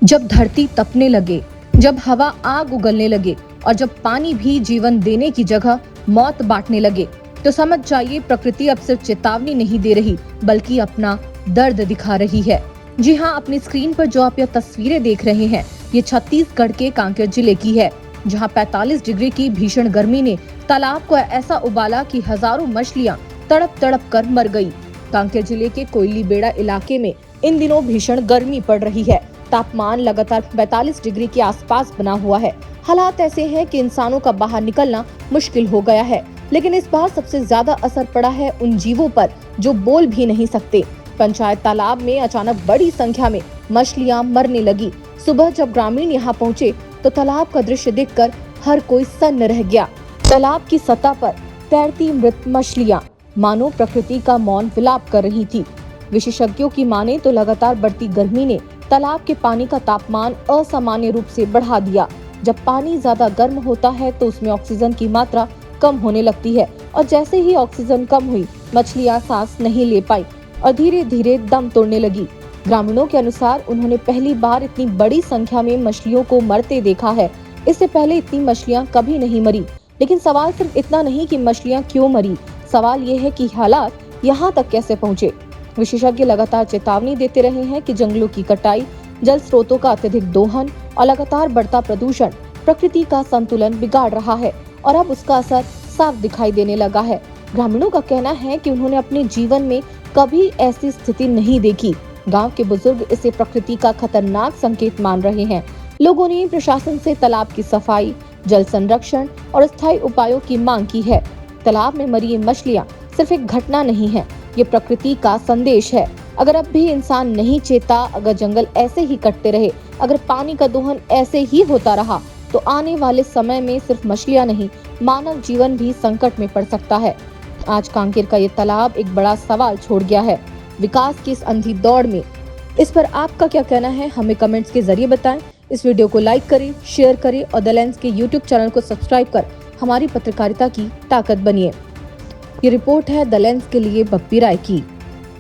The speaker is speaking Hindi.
जब धरती तपने लगे, जब हवा आग उगलने लगे और जब पानी भी जीवन देने की जगह मौत बांटने लगे, तो समझ जाइए प्रकृति अब सिर्फ चेतावनी नहीं दे रही बल्कि अपना दर्द दिखा रही है। जी हाँ, अपनी स्क्रीन पर जो आप यह तस्वीरें देख रहे हैं, ये छत्तीसगढ़ के कांकेर जिले की है, जहाँ 45 डिग्री की भीषण गर्मी ने तालाब को ऐसा उबाला कि हजारों मछलियां तड़प तड़प कर मर गई। कांकेर जिले के कोयली बेड़ा इलाके में इन दिनों भीषण गर्मी पड़ रही है। तापमान लगातार 45 डिग्री के आसपास बना हुआ है। हालात ऐसे हैं कि इंसानों का बाहर निकलना मुश्किल हो गया है, लेकिन इस बार सबसे ज्यादा असर पड़ा है उन जीवों पर जो बोल भी नहीं सकते। पंचायत तालाब में अचानक बड़ी संख्या में मछलियां मरने लगी। सुबह जब ग्रामीण यहां पहुंचे तो तालाब का दृश्य देखकर हर कोई सन्न रह गया। तालाब की सतह पर तैरती मृत मछलियां मानो प्रकृति का मौन विलाप कर रही थी। विशेषज्ञों की माने तो लगातार बढ़ती गर्मी ने तालाब के पानी का तापमान असामान्य रूप से बढ़ा दिया। जब पानी ज्यादा गर्म होता है तो उसमें ऑक्सीजन की मात्रा कम होने लगती है और जैसे ही ऑक्सीजन कम हुई, मछलियां सांस नहीं ले पाई और धीरे धीरे दम तोड़ने लगी। ग्रामीणों के अनुसार उन्होंने पहली बार इतनी बड़ी संख्या में मछलियों को मरते देखा है। इससे पहले इतनी मछलियां कभी नहीं मरी। लेकिन सवाल सिर्फ इतना नहीं कि मछलियां क्यों मरी, सवाल ये है कि हालात यहाँ तक कैसे पहुँचे। विशेषज्ञ लगातार चेतावनी देते रहे हैं कि जंगलों की कटाई, जल स्रोतों का अत्यधिक दोहन और लगातार बढ़ता प्रदूषण प्रकृति का संतुलन बिगाड़ रहा है और अब उसका असर साफ दिखाई देने लगा है। ग्रामीणों का कहना है कि उन्होंने अपने जीवन में कभी ऐसी स्थिति नहीं देखी। गांव के बुजुर्ग इसे प्रकृति का खतरनाक संकेत मान रहे हैं। लोगों ने प्रशासन से तालाब की सफाई, जल संरक्षण और स्थायी उपायों की मांग की है। तालाब में मरी मछलियां सिर्फ एक घटना नहीं है, ये प्रकृति का संदेश है। अगर अब भी इंसान नहीं चेता, अगर जंगल ऐसे ही कटते रहे, अगर पानी का दोहन ऐसे ही होता रहा, तो आने वाले समय में सिर्फ मछलियां नहीं, मानव जीवन भी संकट में पड़ सकता है। आज कांकेर का ये तालाब एक बड़ा सवाल छोड़ गया है विकास की इस अंधी दौड़ में। इस पर आपका क्या कहना है, हमें कमेंट्स के जरिए बताएं। इस वीडियो को लाइक करें, शेयर करें और द लेंस के YouTube चैनल को सब्सक्राइब कर हमारी पत्रकारिता की ताकत बनिए। ये रिपोर्ट है द लेंस के लिए बप्पी राय की।